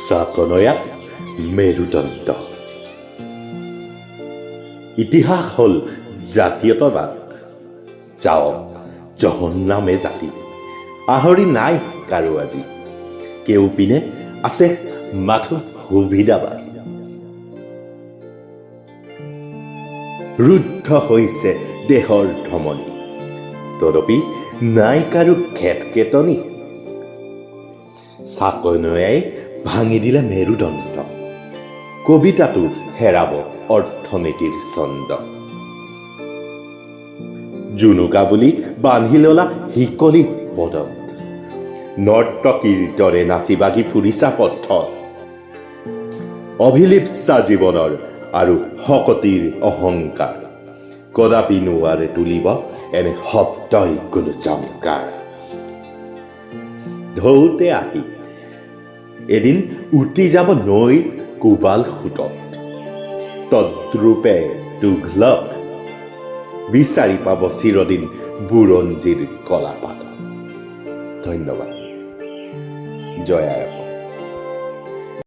চাকনৈয়াত মেৰুদণ্ড। ইতিহাস হ'ল জাতীয়তাবাদ, যাওক জহন্নামে জাতি। আহৰি নাই কাৰো আজি, কেউপিনে আছে মাথো সুবিধাবাদ। ৰুদ্ধ হৈছে দেহৰ ধমনী, তদপি নাই কাৰো খেটকেটনি। চাকনৈয়াই ভাঙি দিলে মেৰুদণ্ড, কবিতাটো হেৰাব অৰ্থনীতিৰ ছন্দ। জুনুকা বুলি বান্ধি ললা শিকলি পদত, নৰ্তকীৰ দৰে নাচি বাগি ফুৰিছা পথত। অভিলিপ্সা জীৱনৰ আৰু শকতিৰ অহংকাৰ, কদাপি নোৱাৰে তুলিব এনে শব্দই কোনো জংকাৰ। ঢৌতে আহি এদিন উটি যাব নৈৰ কোবাল সোঁতত, তদ্ৰূপে তুঘলক বিচাৰি পাব চিৰদিন বুৰঞ্জীৰ কলাপাতত। ধন্যবাদ। জয় আই অসম।